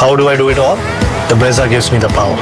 How do I do it all? The Brezza gives me the power.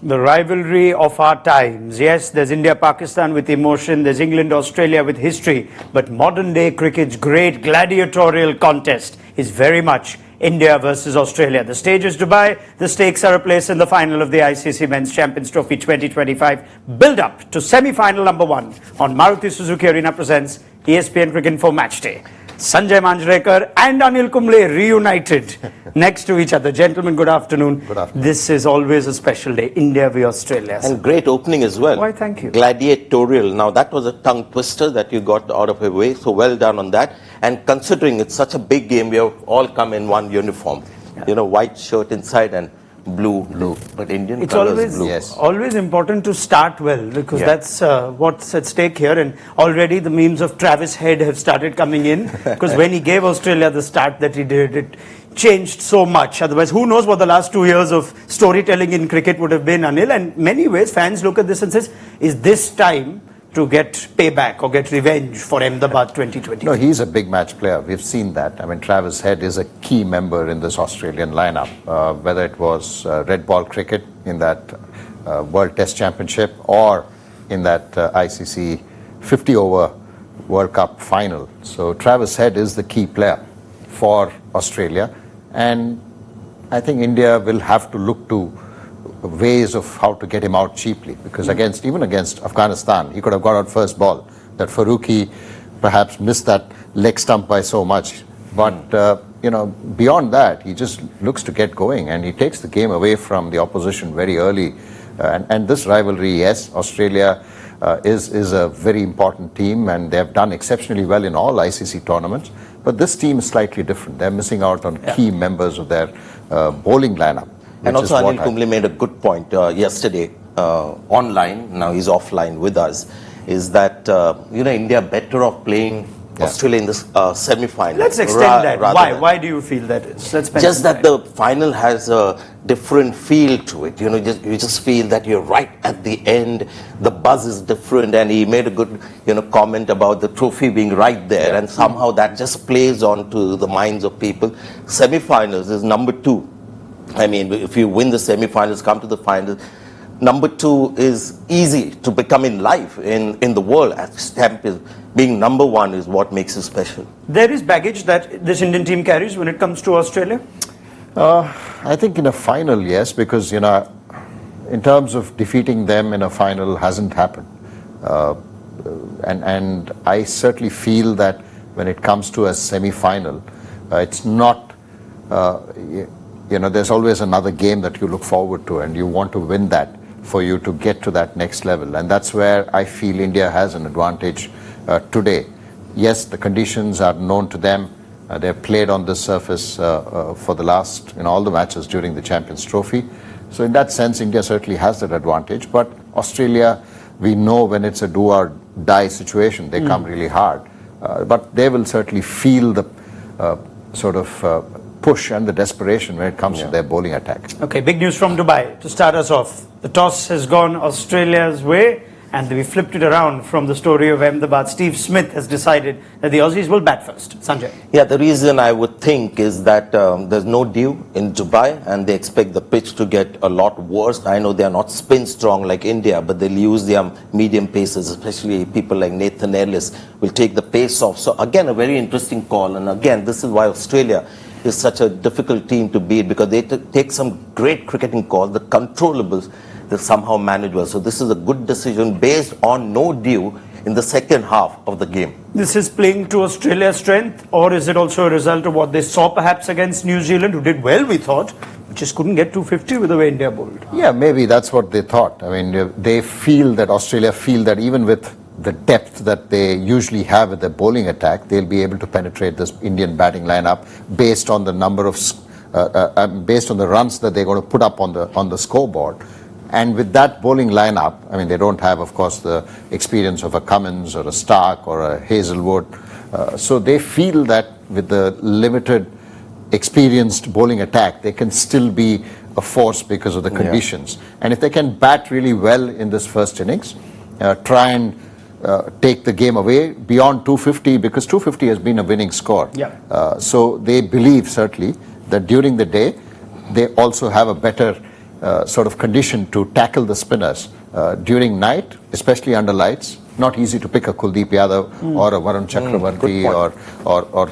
The rivalry of our times. Yes, there's India-Pakistan with emotion, there's England-Australia with history, but modern-day cricket's great gladiatorial contest is very much India versus Australia. The stage is Dubai. The stakes are a place in the final of the ICC Men's Champions Trophy 2025. Build up to semi-final number 1 on Maruti Suzuki Arena presents ESPN Cricket Info Match Day. Sanjay Manjrekar and Anil Kumble reunited next to each other. Gentlemen, good afternoon. Good afternoon. This is always a special day, India v Australia. And great opening as well. Why, thank you. Gladiatorial. Now, that was a tongue twister that you got out of your way, so well done on that. And considering it's such a big game, we have all come in one uniform. Yeah. You know, white shirt inside and blue. But Indian it's colors always, blue. Yes. Always important to start well, because that's what's at stake here. And already the memes of Travis Head have started coming in, because when he gave Australia the start that he did, it changed so much. Otherwise, who knows what the last 2 years of storytelling in cricket would have been, Anil. And many ways, fans look at this and says, is this time to get payback or get revenge for Ahmedabad 2020? No, he's a big match player. We've seen that. I mean, Travis Head is a key member in this Australian lineup, whether it was red ball cricket in that World Test Championship or in that ICC 50-over World Cup final. So Travis Head is the key player for Australia. And I think India will have to look to ways of how to get him out cheaply, because even against Afghanistan, he could have got out first ball. That Farooqi perhaps missed that leg stump by so much, but you know, beyond that, he just looks to get going, and he takes the game away from the opposition very early. And this rivalry, yes, Australia is a very important team, and they have done exceptionally well in all ICC tournaments. But this team is slightly different. They're missing out on key members of their bowling lineup. And also Anil Kumble made a good point yesterday online, now he's offline with us, is that, you know, India better off playing Australia in this semi-final. Let's extend that. Why do you feel that is? Let's just that the final has a different feel to it. You know, you just feel that you're right at the end. The buzz is different, and he made a good, you know, comment about the trophy being right there, and somehow that just plays on to the minds of people. Semi-finals is number 2. I mean, if you win the semi-finals, come to the finals, number 2 is easy to become in life, in the world. Being number 1 is what makes it special. There is baggage that this Indian team carries when it comes to Australia? I think in a final, yes, because, you know, in terms of defeating them in a final hasn't happened. And I certainly feel that when it comes to a semi-final, it's not... you know, there's always another game that you look forward to, and you want to win that for you to get to that next level. And that's where I feel India has an advantage today. Yes, the conditions are known to them. They've played on this surface for the last, you know, all the matches during the Champions Trophy. So in that sense, India certainly has that advantage. But Australia, we know when it's a do or die situation, they come really hard. But they will certainly feel the sort of push and the desperation when it comes to their bowling attack. Okay, big news from Dubai to start us off. The toss has gone Australia's way, and we flipped it around from the story of Ahmedabad. Steve Smith has decided that the Aussies will bat first. Sanjay. Yeah, the reason I would think is that there's no dew in Dubai, and they expect the pitch to get a lot worse. I know they are not spin strong like India, but they'll use their medium paces, especially people like Nathan Ellis will take the pace off. So again, a very interesting call. And again, this is why Australia is such a difficult team to beat, because they take some great cricketing calls, the controllables, they somehow manage well. So this is a good decision based on no dew in the second half of the game. This is playing to Australia's strength, or is it also a result of what they saw perhaps against New Zealand, who did well, we thought, but just couldn't get 250 with the way India bowled? Yeah, maybe that's what they thought. I mean, they feel that Australia feel that even with the depth that they usually have with their bowling attack, they'll be able to penetrate this Indian batting lineup based on the number of, based on the runs that they're going to put up on the scoreboard. And with that bowling lineup, I mean, they don't have, of course, the experience of a Cummins or a Stark or a Hazelwood. So they feel that with the limited experienced bowling attack, they can still be a force because of the conditions. And if they can bat really well in this first innings, try and take the game away beyond 250, because 250 has been a winning score. Yeah. So they believe certainly that during the day they also have a better sort of condition to tackle the spinners. During night, especially under lights, not easy to pick a Kuldeep Yadav or a Varun Chakravarti or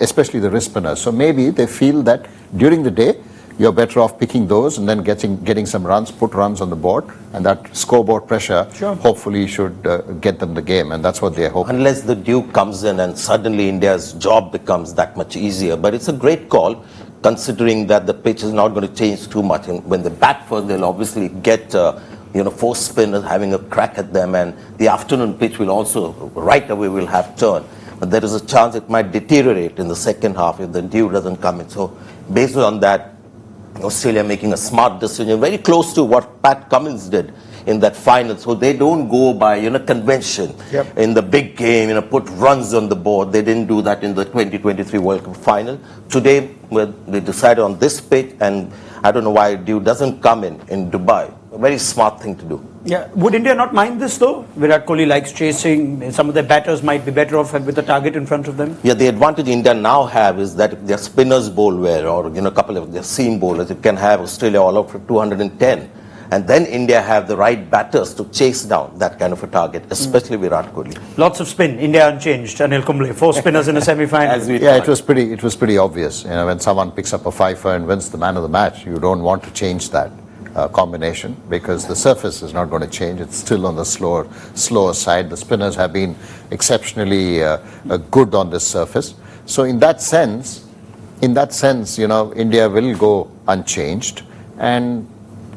especially the wrist spinners. So maybe they feel that during the day you're better off picking those and then getting some runs, put runs on the board, and that scoreboard pressure hopefully should get them the game, and that's what they hope. Unless the Duke comes in and suddenly India's job becomes that much easier. But it's a great call, considering that the pitch is not going to change too much. And when they bat first, they'll obviously get 4 spinners having a crack at them, and the afternoon pitch will also right away will have turn. But there is a chance it might deteriorate in the second half if the dew doesn't come in. So based on that, Australia making a smart decision, very close to what Pat Cummins did in that final. So they don't go by convention in the big game, put runs on the board. They didn't do that in the 2023 World Cup final. Today, they decided on this pitch, and I don't know why dew doesn't come in Dubai. A very smart thing to do. Yeah. Would India not mind this though? Virat Kohli likes chasing. Some of their batters might be better off with a target in front of them. Yeah, the advantage India now have is that if their spinners bowl well, or a couple of their seam bowlers, it can have Australia all out for 210. And then India have the right batters to chase down that kind of a target, especially Virat Kohli. Lots of spin. India unchanged. Anil Kumble, 4 spinners in a semi-final. It was pretty obvious. When someone picks up a fifer and wins the man of the match, you don't want to change that combination, because the surface is not going to change. It's still on the slower side. The spinners have been exceptionally good on this surface. So in that sense, India will go unchanged. And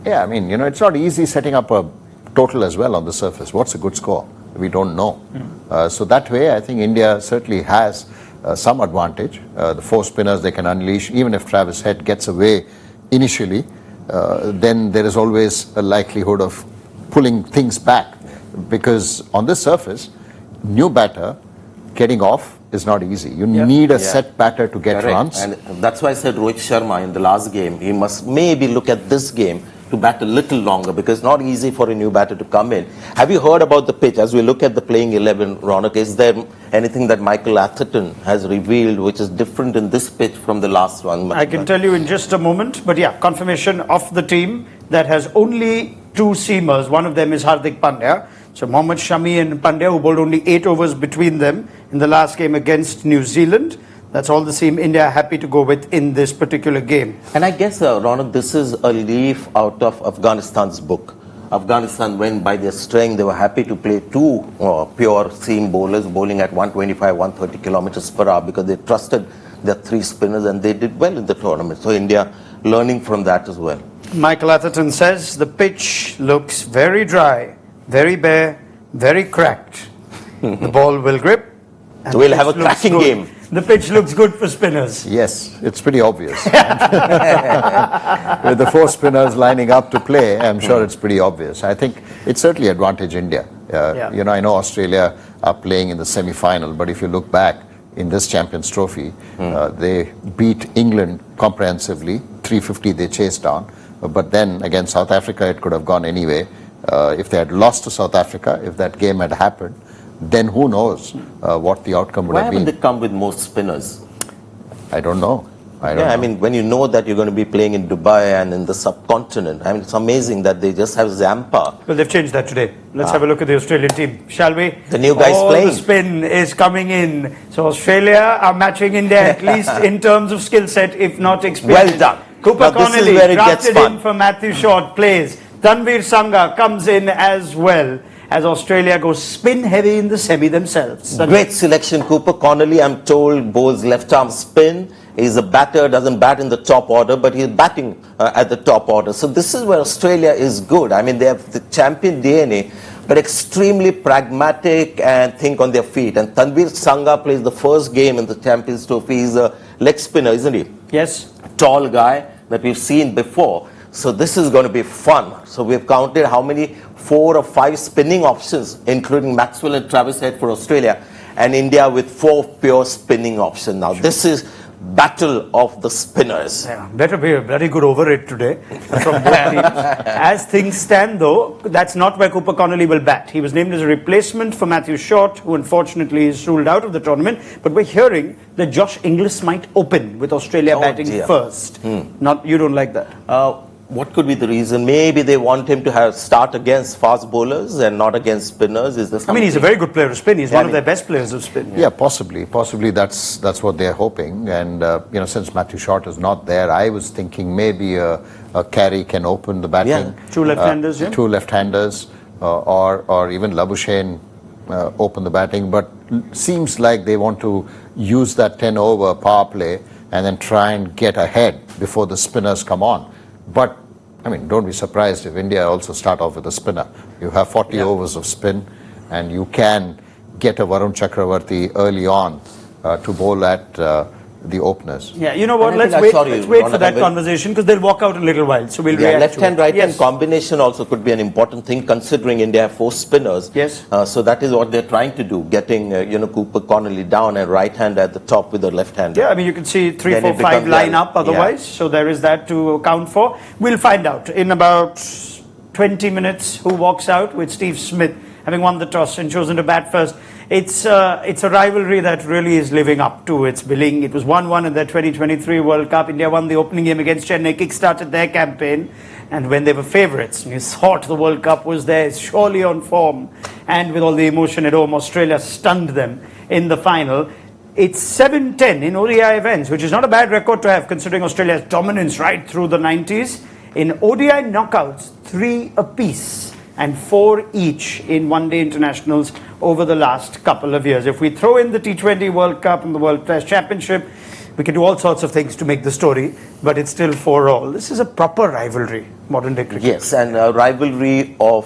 it's not easy setting up a total as well on the surface. What's a good score? We don't know. So that way, I think India certainly has some advantage. The 4 spinners they can unleash, even if Travis Head gets away initially, then there is always a likelihood of pulling things back, because on this surface, new batter getting off is not easy. You need a set batter to get runs. And that's why I said Rohit Sharma in the last game, he must maybe look at this game to bat a little longer, because it's not easy for a new batter to come in. Have you heard about the pitch? As we look at the playing 11, Ronak, is there anything that Michael Atherton has revealed which is different in this pitch from the last one? I can tell you in just a moment, but confirmation of the team that has only 2 seamers. One of them is Hardik Pandya. So Mohammad Shami and Pandya, who bowled only 8 overs between them in the last game against New Zealand. That's all the seam India are happy to go with in this particular game. And I guess, Ronak, this is a leaf out of Afghanistan's book. Afghanistan went by their strength. They were happy to play 2 pure seam bowlers bowling at 125, 130 kilometers per hour, because they trusted their 3 spinners, and they did well in the tournament. So India learning from that as well. Michael Atherton says the pitch looks very dry, very bare, very cracked. The ball will grip. And we'll have a cracking game. The pitch looks good for spinners. Yes, it's pretty obvious. With the 4 spinners lining up to play, I'm sure it's pretty obvious. I think it's certainly advantage India. I know Australia are playing in the semi-final, but if you look back in this Champions Trophy, they beat England comprehensively. 350 they chased down. But then against South Africa, it could have gone anyway. If they had lost to South Africa, if that game had happened, then who knows what the outcome would have been. Why haven't they come with more spinners? I don't know. I mean, when you know that you're going to be playing in Dubai and in the subcontinent, I mean, it's amazing that they just have Zampa. Well, they've changed that today. Let's have a look at the Australian team, shall we? The new guys playing. The spin is coming in. So Australia are matching India, at least in terms of skill set, if not experience. Well done. Cooper Connolly, drafted in for Matthew Short, plays. Tanvir Sangha comes in as well, as Australia goes spin heavy in the semi themselves. Great selection, Cooper Connolly. I'm told bowls left arm spin. He's a batter, doesn't bat in the top order, but he's batting at the top order. So this is where Australia is good. I mean, they have the champion DNA, but extremely pragmatic and think on their feet. And Tanvir Sangha plays the first game in the Champions Trophy. He's a leg spinner, isn't he? Yes. Tall guy that we've seen before. So this is going to be fun. So we've counted how many 4 or 5 spinning options, including Maxwell and Travis Head for Australia, and India with 4 pure spinning options. Now this is battle of the spinners. Yeah, better be very good over it today from both teams. As things stand, though, that's not where Cooper Connolly will bat. He was named as a replacement for Matthew Short, who unfortunately is ruled out of the tournament. But we're hearing that Josh Inglis might open with Australia batting first. Not, you don't like that? What could be the reason? Maybe they want him to start against fast bowlers and not against spinners. Is this? I mean, he's a very good player of spin. He's one of their best players of spin. Yeah, possibly. Possibly that's what they're hoping. And you know, since Matthew Short is not there, I was thinking maybe a Carey can open the batting. Yeah. Two left-handers. Two left-handers, or even Labuschagne open the batting. But seems like they want to use that 10-over power play and then try and get ahead before the spinners come on. But, I mean, don't be surprised if India also start off with a spinner. You have 40 overs of spin, and you can get a Varun Chakravarti early on to bowl at the openers. Yeah, you know what, let's wait for that conversation, because they'll walk out in a little while, so we'll react left-hand, to it. right-hand combination also could be an important thing, considering India have 4 spinners. Yes. So that is what they're trying to do, getting Cooper Connolly down and right-hand at the top with the left-hander. Yeah, I mean, you can see 3, 4, 5 line up otherwise, so there is that to account for. We'll find out in about 20 minutes who walks out, with Steve Smith having won the toss and chosen to bat first. It's a rivalry that really is living up to its billing. It was 1-1 in the 2023 World Cup. India won the opening game against Chennai, kick-started their campaign. And when they were favourites, you thought the World Cup was theirs, surely on form. And with all the emotion at home, Australia stunned them in the final. It's 7-10 in ODI events, which is not a bad record to have, considering Australia's dominance right through the 90s. In ODI knockouts, 3 apiece and 4 each in one-day internationals over the last couple of years. If we throw in the T20 World Cup and the World Test Championship, we can do all sorts of things to make the story, but it's still 4 all. This is a proper rivalry, modern day cricket. Yes, and a rivalry of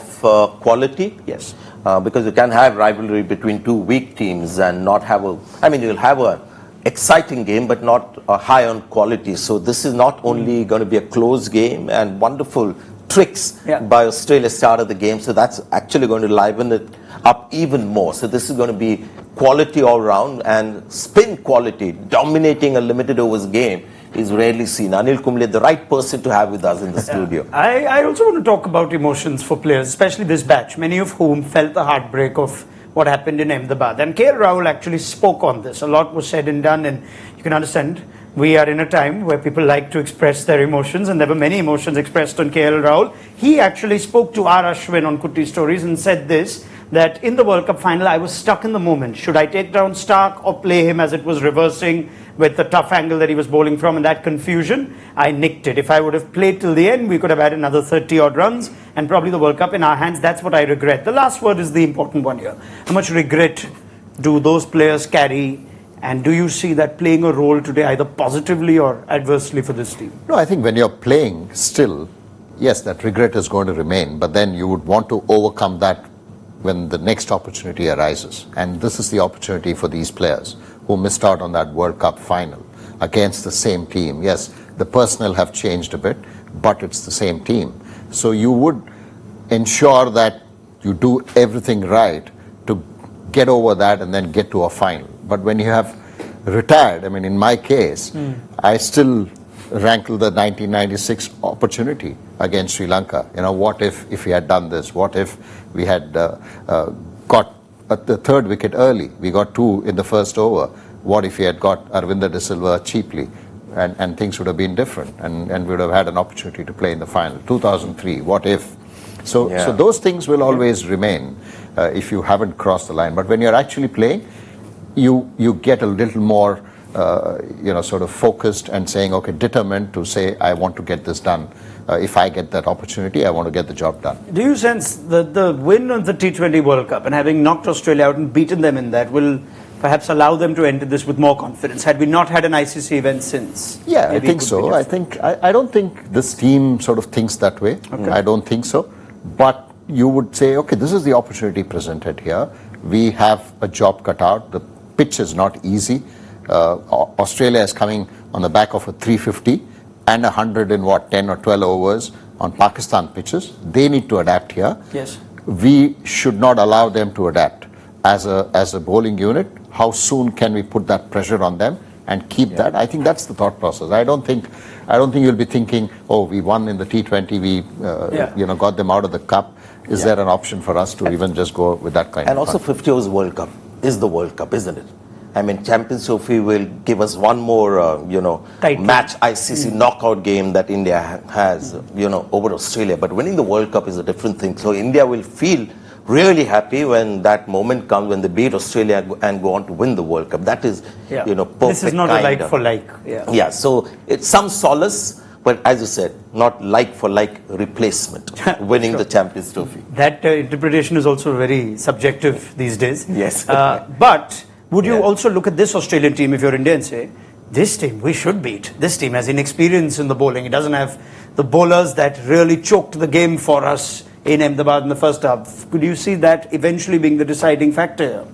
quality. Yes. Because you can have rivalry between 2 weak teams and not have you'll have a exciting game, but not a high on quality. So this is not only going to be a close game and wonderful tricks by Australia start of the game. So that's actually going to liven it up even more. So this is going to be quality all round, and spin quality dominating a limited overs game is rarely seen. Anil Kumble, the right person to have with us in the studio. I also want to talk about emotions for players, especially this batch, many of whom felt the heartbreak of what happened in Ahmedabad. And KL Rahul actually spoke on this. A lot was said and done, and you can understand we are in a time where people like to express their emotions, and there were many emotions expressed on KL Rahul. He actually spoke to R. Ashwin on Kutti Stories and said this, that in the World Cup final, I was stuck in the moment. Should I take down Stark or play him as it was reversing with the tough angle that he was bowling from, and that confusion? I nicked it. If I would have played till the end, we could have had another 30-odd runs and probably the World Cup in our hands. That's what I regret. The last word is the important one here. How much regret do those players carry? And do you see that playing a role today, either positively or adversely for this team? No, I think when you're playing still, yes, that regret is going to remain, but then you would want to overcome that when the next opportunity arises. And this is the opportunity for these players who missed out on that World Cup final against the same team. Yes, the personnel have changed a bit, but it's the same team. So you would ensure that you do everything right to get over that and then get to a final. But when you have retired, I mean, in my case, I still rankle the 1996 opportunity against Sri Lanka. You know, what if we had done this? What if we had got the 3rd wicket early? We got 2 in the first over. What if we had got Arvinder De Silva cheaply? And things would have been different, and we would have had an opportunity to play in the final. 2003, what if? So those things will always remain if you haven't crossed the line. But when you're actually playing, you get a little more sort of focused and saying, okay, determined to say, I want to get this done. If I get that opportunity, I want to get the job done. Do you sense that the win of the T20 World Cup and having knocked Australia out and beaten them in that will perhaps allow them to enter this with more confidence? Had we not had an ICC event since? Yeah, I think so. I don't think this team sort of thinks that way. Okay. I don't think so. But you would say, okay, this is the opportunity presented here. We have a job cut out. The pitch is not easy. Australia is coming on the back of a 350 and 100 in 10 or 12 overs on Pakistan pitches. They need to adapt here. Yes. We should not allow them to adapt. As a bowling unit, how soon can we put that pressure on them and keep that. I think that's the thought process. I don't think you'll be thinking, oh, we won in the T20, we got them out of the cup. Is there an option for us to even just go with that kind of? And also, 50 overs World Cup is the World Cup, isn't it? I mean, Champions Trophy will give us one more, match ICC knockout game that India has, over Australia. But winning the World Cup is a different thing. So India will feel really happy when that moment comes, when they beat Australia and go on to win the World Cup. That is, perfect. This is not a like for like. Yeah, so it's some solace. But as you said, not like for like replacement, winning the Champions Trophy. That interpretation is also very subjective these days. Yes. But would you also look at this Australian team if you're India and say, this team we should beat. This team has inexperience in the bowling. It doesn't have the bowlers that really choked the game for us in Ahmedabad in the first half. Could you see that eventually being the deciding factor?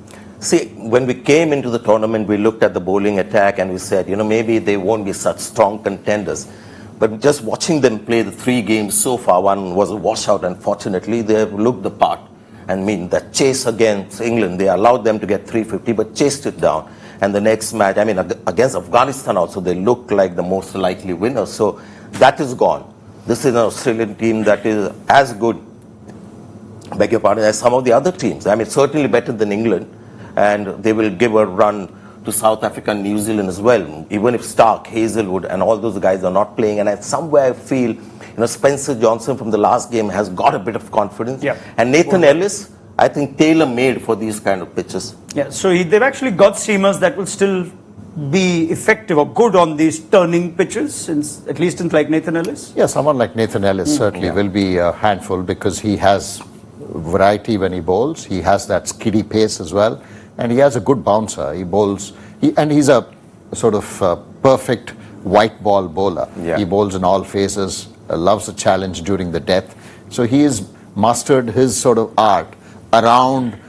See, when we came into the tournament, we looked at the bowling attack and we said, maybe they won't be such strong contenders. But just watching them play the 3 games so far, one was a washout, unfortunately. They have looked the part. And that chase against England, they allowed them to get 350, but chased it down. And the next match, against Afghanistan also, they looked like the most likely winner. So that is gone. This is an Australian team that is as good, beg your pardon, as some of the other teams. Certainly better than England. And they will give a run to South Africa and New Zealand as well, even if Stark, Hazelwood and all those guys are not playing. And somewhere I feel, Spencer Johnson from the last game has got a bit of confidence. Yeah. And Nathan Ellis, I think tailor-made for these kind of pitches. Yeah, so they've actually got seamers that will still be effective or good on these turning pitches, at least in like Nathan Ellis? Yeah, someone like Nathan Ellis certainly will be a handful because he has variety when he bowls. He has that skiddy pace as well. And he has a good bouncer. He bowls, and he's a sort of perfect white ball bowler. Yeah. He bowls in all phases, loves a challenge during the death. So he has mastered his sort of art around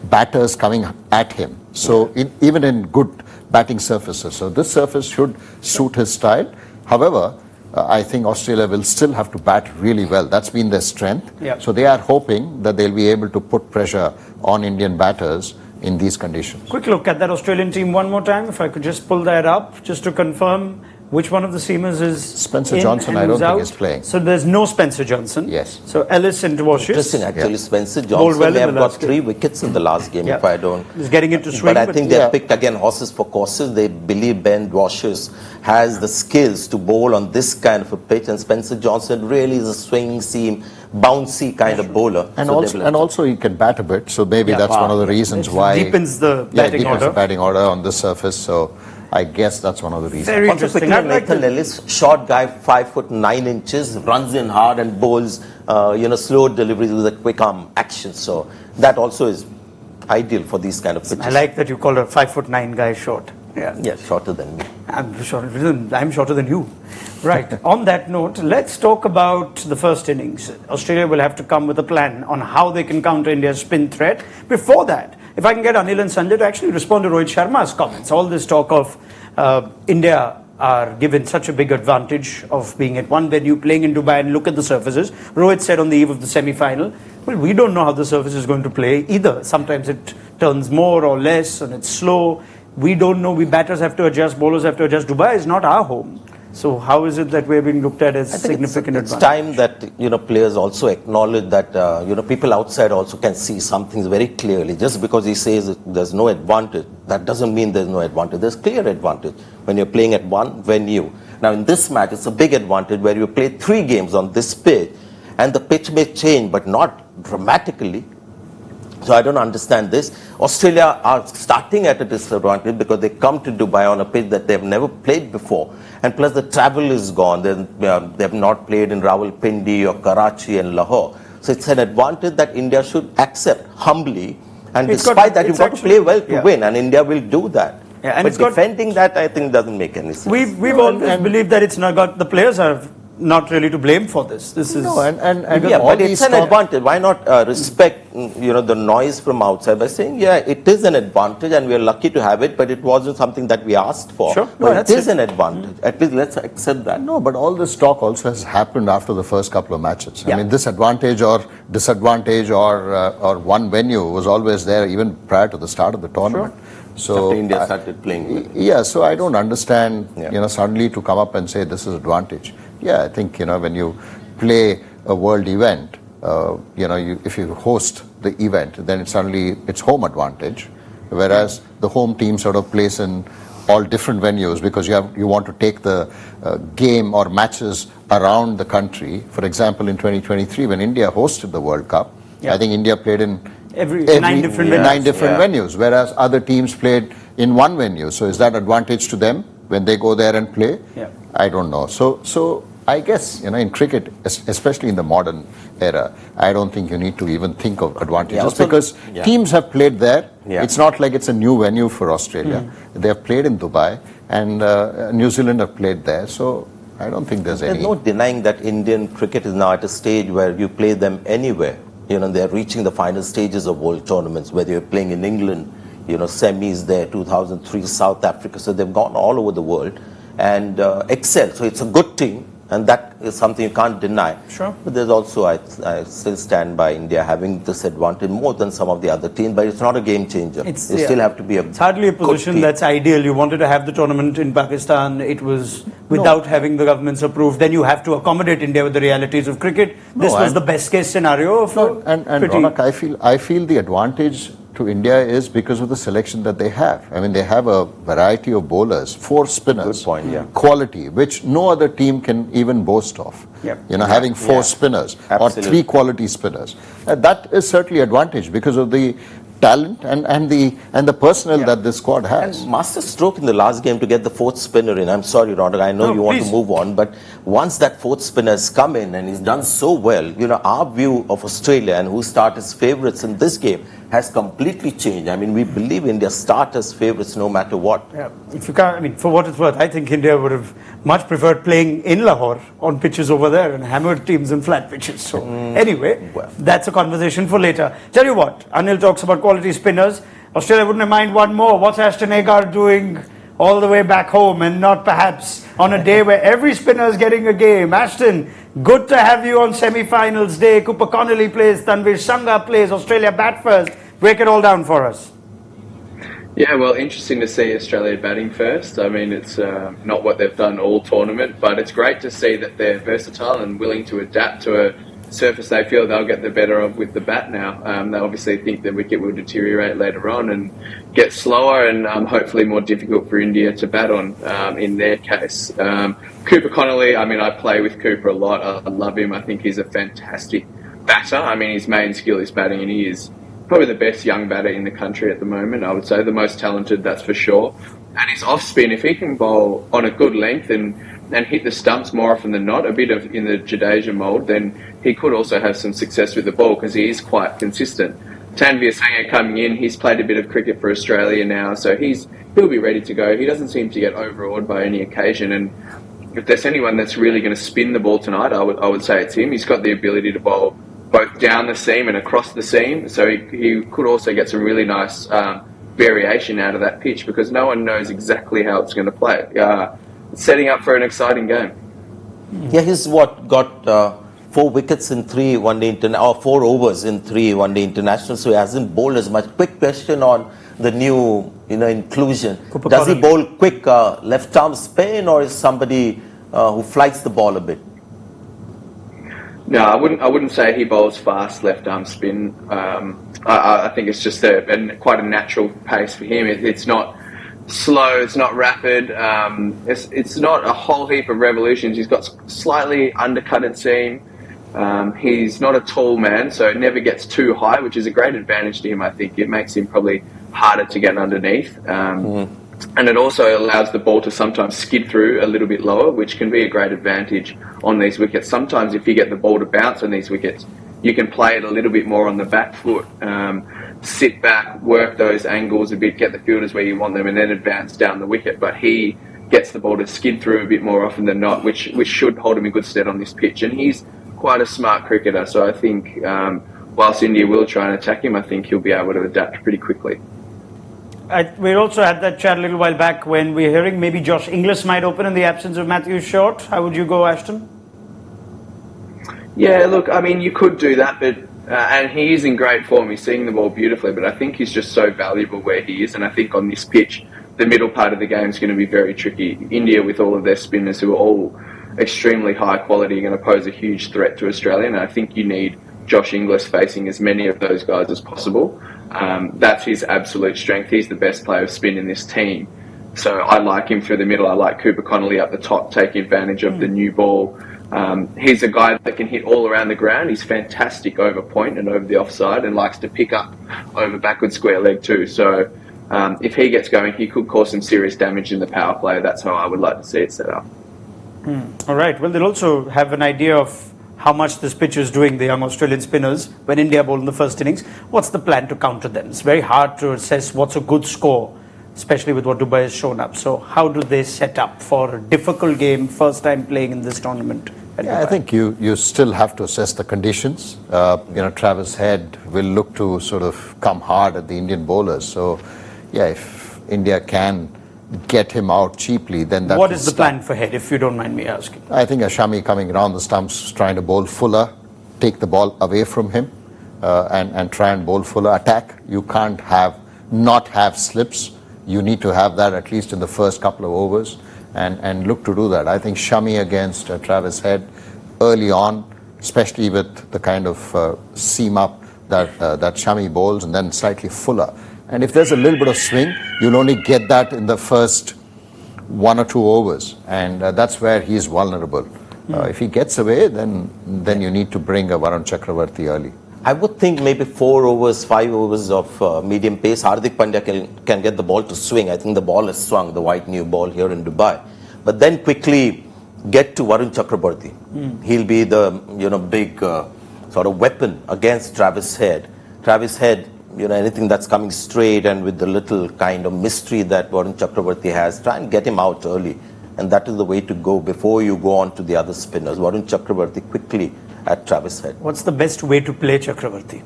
batters coming at him. So even in good batting surfaces. So this surface should suit his style. However, I think Australia will still have to bat really well. That's been their strength. Yeah. So they are hoping that they'll be able to put pressure on Indian batters in these conditions. Quick look at that Australian team one more time, if I could just pull that up, just to confirm which one of the seamers is Spencer Johnson, I don't think is playing. So there's no Spencer Johnson. Yes. So Ellis and Dwarshuis. Interesting, actually. Spencer Johnson well may have got game. 3 wickets in the last game, if I don't. He's getting into swing. But I think they've picked again horses for courses. They believe Ben Dwarshuis has the skills to bowl on this kind of a pitch, and Spencer Johnson really is a swing seam, bouncy kind of bowler. And also he can bat a bit, so maybe that's one of the reasons why deepens the batting order. The batting order on this surface. So I guess that's one of the reasons. Very Also interesting. quickly, Nathan Ellis, short guy, 5'9", runs in hard and bowls, slow deliveries with a quick arm action. So that also is ideal for these kind of pitches. I like that you call a 5'9" guy short. Yeah, shorter than me. I'm shorter than you. Right. On that note, let's talk about the first innings. Australia will have to come with a plan on how they can counter India's spin threat. Before that, if I can get Anil and Sanjay to actually respond to Rohit Sharma's comments. All this talk of India are given such a big advantage of being at one venue, playing in Dubai, and look at the surfaces. Rohit said on the eve of the semi-final, well, we don't know how the surface is going to play either. Sometimes it turns more or less and it's slow. We don't know. We batters have to adjust, bowlers have to adjust. Dubai is not our home. So how is it that we're being looked at as significant advantage? It's time that players also acknowledge that people outside also can see some things very clearly. Just because he says there's no advantage, that doesn't mean there's no advantage. There's clear advantage when you're playing at one venue. Now in this match, it's a big advantage where you play 3 games on this pitch, and the pitch may change, but not dramatically. So I don't understand this. Australia are starting at a disadvantage because they come to Dubai on a pitch that they've never played before. And plus the travel is gone. They've not played in Rawalpindi or Karachi and Lahore. So it's an advantage that India should accept humbly. And despite that, you've got to play well to win. And India will do that. Yeah, and but defending that, I think, doesn't make any sense. We've always believed that it's not got the players are not really to blame for this. This is but it's an advantage. Why not respect the noise from outside by saying, yeah, it is an advantage and we are lucky to have it, but it wasn't something that we asked for. Sure. But it is an advantage. At least let's accept that. No, but all this talk also has happened after the first couple of matches. Yeah. I mean, this advantage or disadvantage or one venue was always there even prior to the start of the tournament. Sure. So after India started playing well. Yeah, so I don't understand, Yeah. suddenly to come up and say this is advantage. Yeah, I think, when you play a world event, if you host the event, then it's home advantage. Whereas the home team sort of plays in all different venues because you want to take the game or matches around the country. For example, in 2023, when India hosted the World Cup, I think India played in every 9 different venues. 9 different venues, whereas other teams played in one venue. So is that advantage to them when they go there and play? Yeah. I don't know. So I guess, in cricket, especially in the modern era, I don't think you need to even think of advantages because teams have played there. Yeah. It's not like it's a new venue for Australia. They have played in Dubai and New Zealand have played there. So I don't think there's no denying that Indian cricket is now at a stage where you play them anywhere. They're reaching the final stages of world tournaments, whether you're playing in England, semis there, 2003, South Africa. So they've gone all over the world and excel. So it's a good team. And that is something you can't deny. Sure. But there's also, I still stand by India having this advantage more than some of the other teams, but it's not a game changer. You still have to be It's hardly a position that's ideal. You wanted to have the tournament in Pakistan. It was without having the governments approved. Then you have to accommodate India with the realities of cricket. This was the best case scenario. And Ronak, I feel the advantage to India is because of the selection that they have. I mean, they have a variety of bowlers, 4 spinners, Good point, yeah. quality, which no other team can even boast of. Yep. Having 4 spinners or 3 quality spinners. That is certainly advantage because of the talent and the personnel that this squad has. And master stroke in the last game to get the 4th spinner in. I'm sorry, Ronak, I know you want to move on, but once that 4th spinner has come in and he's done so well, our view of Australia and who start as favourites in this game has completely changed. I mean, we believe India start as favourites no matter what. Yeah. If you can't, for what it's worth, I think India would have much preferred playing in Lahore on pitches over there and hammered teams in flat pitches. So anyway, that's a conversation for later. Tell you what, Anil talks about quality spinners. Australia wouldn't mind one more. What's Ashton Agar doing all the way back home and not perhaps on a day where every spinner is getting a game? Ashton, good to have you on semi-finals day. Cooper Connolly plays, Tanvir Sangha plays, Australia bat first. Break it all down for us. Yeah, well, interesting to see Australia batting first. I mean, it's not what they've done all tournament, but it's great to see that they're versatile and willing to adapt to a surface they feel they'll get the better of with the bat now. They obviously think the wicket will deteriorate later on and get slower and hopefully more difficult for India to bat on in their case. Cooper Connolly, I mean, I play with Cooper a lot. I love him. I think he's a fantastic batter. I mean, his main skill is batting and he is probably the best young batter in the country at the moment, I would say. The most talented, that's for sure. And his off-spin, if he can bowl on a good length and hit the stumps more often than not, a bit of in the Jadeja mould, then he could also have some success with the ball because he is quite consistent. Tanvir Sangha coming in, he's played a bit of cricket for Australia now, so he'll be ready to go. He doesn't seem to get overawed by any occasion, and if there's anyone that's really going to spin the ball tonight, I would say it's him. He's got the ability to bowl both down the seam and across the seam, so he could also get some really nice variation out of that pitch because no one knows exactly how it's going to play. It's setting up for an exciting game. Yeah, he's got 4 wickets in 3 one-day or 4 overs in 3 one-day internationals, so he hasn't bowled as much. Quick question on the new inclusion. Does he bowl quick left arm spin or is somebody who flights the ball a bit? No, I wouldn't say he bowls fast left arm spin. I think it's just quite a natural pace for him. It's not slow, it's not rapid, it's not a whole heap of revolutions. He's got slightly undercutted seam. He's not a tall man, so it never gets too high, which is a great advantage to him, I think. It makes him probably harder to get underneath. And it also allows the ball to sometimes skid through a little bit lower, which can be a great advantage on these wickets. Sometimes if you get the ball to bounce on these wickets, you can play it a little bit more on the back foot. Sit back, work those angles a bit, get the fielders where you want them, and then advance down the wicket. But he gets the ball to skid through a bit more often than not, which should hold him in good stead on this pitch. And he's quite a smart cricketer, so I think whilst India will try and attack him, I think he'll be able to adapt pretty quickly. We also had that chat a little while back when we were hearing maybe Josh Inglis might open in the absence of Matthew Short. How would you go, Ashton? Yeah, look, I mean, you could do that, but And he is in great form. He's seeing the ball beautifully, but I think he's just so valuable where he is. And I think on this pitch, the middle part of the game is going to be very tricky. India, with all of their spinners who are all extremely high quality, are going to pose a huge threat to Australia. And I think you need Josh Inglis facing as many of those guys as possible. That's his absolute strength. He's the best player of spin in this team. So I like him through the middle. I like Cooper Connolly up the top, taking advantage of the new ball. He's a guy that can hit all around the ground. He's fantastic over point and over the offside, and likes to pick up over backward square leg too. So if he gets going, he could cause some serious damage in the power play. That's how I would like to see it set up. All right. Well, they'll also have an idea of how much this pitch is doing, the young Australian spinners, when India bowled in the first innings. What's the plan to counter them? It's very hard to assess what's a good score, especially with what Dubai has shown up. So how do they set up for a difficult game, first time playing in this tournament? Yeah, I think you still have to assess the conditions. Travis Head will look to sort of come hard at the Indian bowlers. So, yeah, if India can get him out cheaply, then that. What is the plan for Head, if you don't mind me asking? I think Shami coming around the stumps, trying to bowl fuller, take the ball away from him, and try and bowl fuller attack. You can't not have slips. You need to have that at least in the first couple of overs, and look to do that. I think Shami against Travis Head early on, especially with the kind of seam up that Shami bowls, and then slightly fuller. And if there's a little bit of swing, you'll only get that in the first 1 or 2 overs, and that's where he's vulnerable. If he gets away, then you need to bring a Varun Chakravarti early. I would think maybe 4 overs, 5 overs of medium pace. Hardik Pandya can get the ball to swing. I think the ball has swung, the white new ball here in Dubai. But then quickly get to Varun Chakrabarti. He'll be the big sort of weapon against Travis Head. Travis Head, anything that's coming straight and with the little kind of mystery that Varun Chakrabarti has, try and get him out early. And that is the way to go before you go on to the other spinners. Varun Chakrabarti quickly at Travis Head. What's the best way to play Chakravarti?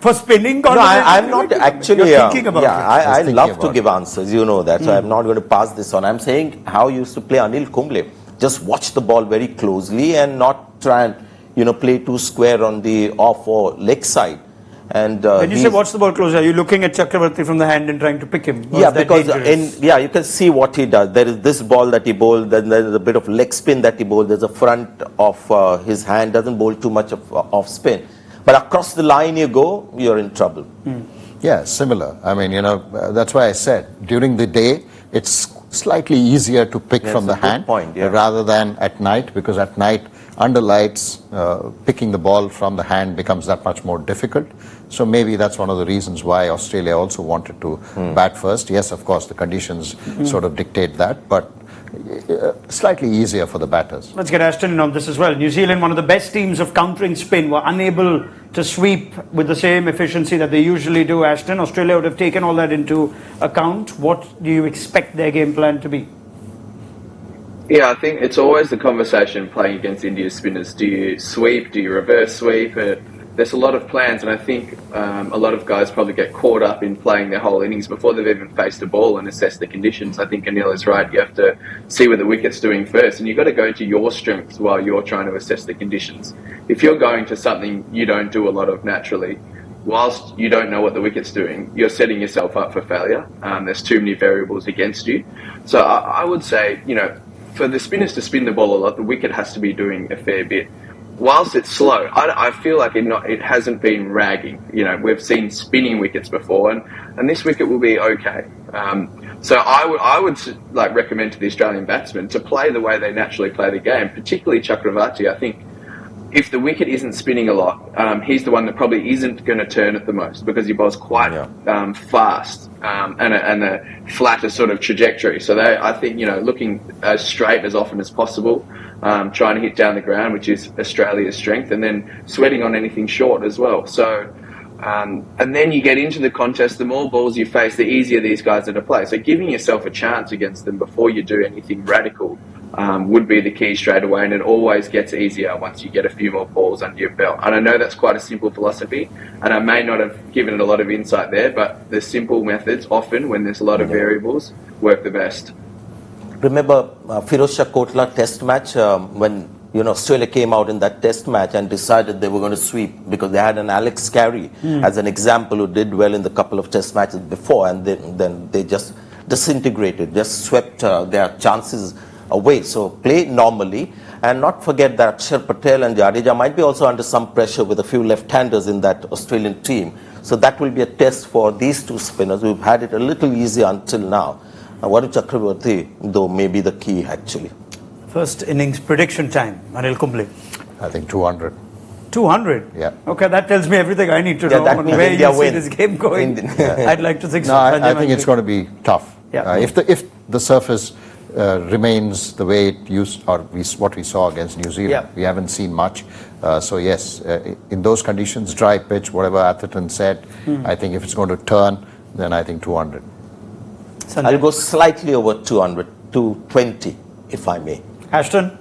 For spinning. No, I'm not actually. You're thinking about it. I love to give answers. You know that, so I'm not going to pass this on. I'm saying how you used to play Anil Kumble. Just watch the ball very closely and not try and play too square on the off or leg side. And when you say watch the ball closely, are you looking at Chakravarti from the hand and trying to pick him? Yeah, because you can see what he does. There is this ball that he bowled, then there is a bit of leg spin that he bowled. There's a front of his hand, doesn't bowl too much of off spin. But across the line you go, you're in trouble. Yeah, similar. I mean, that's why I said during the day it's slightly easier to pick from the hand rather than at night, because at night under lights picking the ball from the hand becomes that much more difficult. So maybe that's one of the reasons why Australia also wanted to bat first. Yes, of course, the conditions sort of dictate that, but slightly easier for the batters. Let's get Ashton in on this as well. New Zealand, one of the best teams of countering spin, were unable to sweep with the same efficiency that they usually do, Ashton. Australia would have taken all that into account. What do you expect their game plan to be? Yeah, I think it's always the conversation playing against India's spinners. Do you sweep? Do you reverse sweep? There's a lot of plans, and I think a lot of guys probably get caught up in playing their whole innings before they've even faced a ball and assess the conditions. I think Anil is right. You have to see what the wicket's doing first, and you've got to go to your strengths while you're trying to assess the conditions. If you're going to something you don't do a lot of naturally, whilst you don't know what the wicket's doing, you're setting yourself up for failure. There's too many variables against you. So I would say, for the spinners to spin the ball a lot, the wicket has to be doing a fair bit. Whilst it's slow, I feel like it hasn't been ragging. We've seen spinning wickets before, and this wicket will be okay. So I would recommend to the Australian batsmen to play the way they naturally play the game, particularly Chakravarti. I think if the wicket isn't spinning a lot, he's the one that probably isn't going to turn it the most, because he bowls quite fast and a flatter sort of trajectory. So I think looking as straight as often as possible. Trying to hit down the ground, which is Australia's strength, and then sweating on anything short as well. So, and then you get into the contest, the more balls you face, the easier these guys are to play. So giving yourself a chance against them before you do anything radical would be the key straight away, and it always gets easier once you get a few more balls under your belt. And I know that's quite a simple philosophy, and I may not have given it a lot of insight there, but the simple methods often, when there's a lot of variables, work the best. remember Firozshah Kotla test match when Australia came out in that test match and decided they were going to sweep because they had an Alex Carey as an example who did well in the couple of test matches before, and then they just disintegrated, just swept their chances away. So play normally, and not forget that Akshar Patel and Jadeja might be also under some pressure with a few left-handers in that Australian team. So that will be a test for these two spinners who've had it a little easier until now. What if Chakravarti, though, may be the key actually? First innings prediction time, Anil Kumble. I think 200. 200? Yeah. Okay, that tells me everything I need to know that on means where India you see win. this game going. I'd like to think so. No, I Sanjay think it's Manjrekar. going to be tough. Yeah. If the surface remains the way it used, or what we saw against New Zealand, Yeah. we haven't seen much. So yes, in those conditions, dry pitch, whatever Atherton said, I think if it's going to turn, then I think 200. Sanjay. I'll go slightly over 200, 220, if I may. Ashton?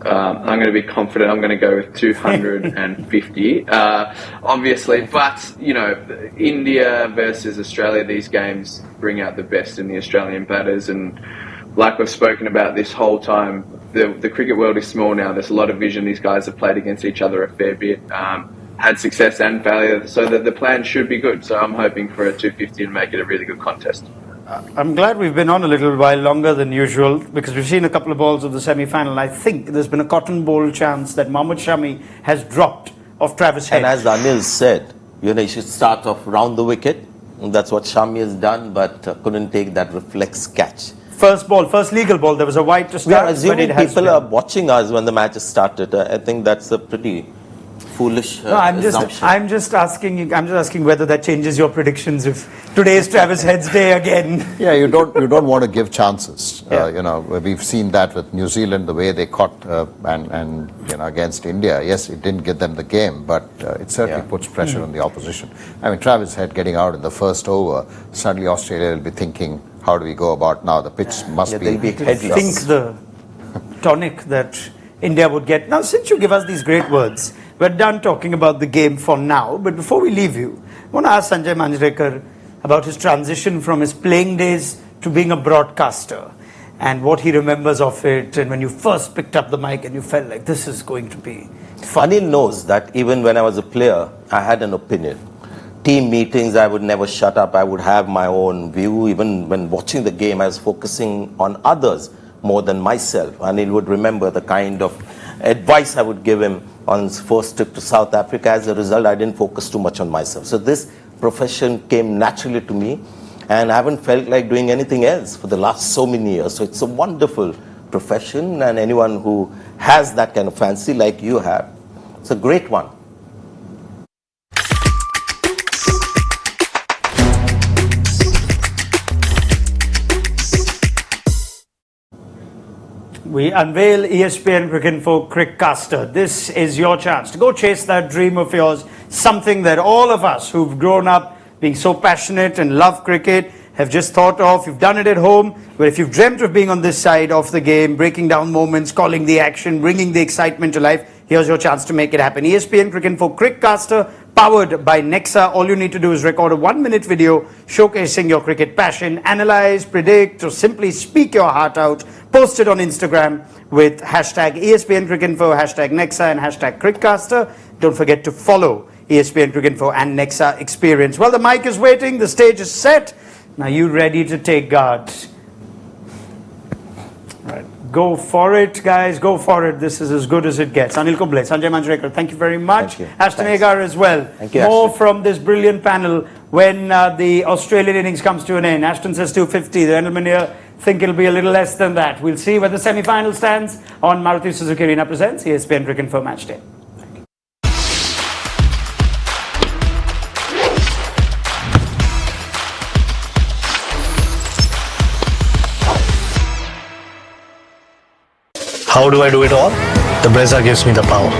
I'm going to be confident. I'm going to go with 250, obviously. But, India versus Australia, these games bring out the best in the Australian batters. And like we've spoken about this whole time, the cricket world is small now. There's a lot of vision. These guys have played against each other a fair bit, had success and failure. So the plan should be good. So I'm hoping for a 250 and make it a really good contest. I'm glad we've been on a little while longer than usual because we've seen a couple of balls of the semi-final. I think there's been a cotton ball chance that Mohammad Shami has dropped off Travis Head. And as Anil said, he should start off round the wicket. And that's what Shami has done, but couldn't take that reflex catch. First ball, first legal ball. There was a wide to We are start. assuming but it has people been. are watching us when the match has started. I think that's a pretty foolish No, assumption. I'm just asking whether that changes your predictions if today is Travis Head's day again. Yeah, you don't want to give chances. Yeah. We've seen that with New Zealand, the way they caught and against India. Yes, it didn't get them the game, but it certainly puts pressure on the opposition. I mean, Travis Head getting out in the first over, suddenly Australia will be thinking, how do we go about now? The pitch must be they'll be headless. Think the tonic that India would get. Now, since you give us these great words, we're done talking about the game for now. But before we leave you, I want to ask Sanjay Manjrekar about his transition from his playing days to being a broadcaster and what he remembers of it. And when you first picked up the mic and you felt like this is going to be fun. Anil knows that even when I was a player, I had an opinion. Team meetings, I would never shut up. I would have my own view. Even when watching the game, I was focusing on others more than myself. Anil would remember the kind of advice I would give him on his first trip to South Africa. As a result, I didn't focus too much on myself. So this profession came naturally to me, and I haven't felt like doing anything else for the last so many years. So it's a wonderful profession, and anyone who has that kind of fancy like you have, it's a great one. We unveil ESPN Cricinfo Crickcaster. This is your chance to go chase that dream of yours, something that all of us who've grown up being so passionate and love cricket have just thought of. You've done it at home, but if you've dreamt of being on this side of the game, breaking down moments, calling the action, bringing the excitement to life, here's your chance to make it happen. ESPN Cricinfo Crickcaster, powered by Nexa. All you need to do is record a 1-minute video showcasing your cricket passion, analyze, predict, or simply speak your heart out. Post it on Instagram with hashtag ESPN Cricinfo, hashtag Nexa, and hashtag Crickcaster. Don't forget to follow ESPN Cricinfo and Nexa Experience. Well, the mic is waiting, the stage is set. Now you ready to take guard? Right. Go for it, guys. Go for it. This is as good as it gets. Anil Kumble, Sanjay Manjrekar, thank you very much. Thank you. Ashton Thanks. Agar as well. Thank you, More Ashton. from this brilliant panel when the Australian innings comes to an end. Ashton says 250. The gentlemen here think it'll be a little less than that. We'll see where the semi-final stands on Maruti Suzuki Arena presents ESPN Cricinfo Match Day. How do I do it all? The Brezza gives me the power.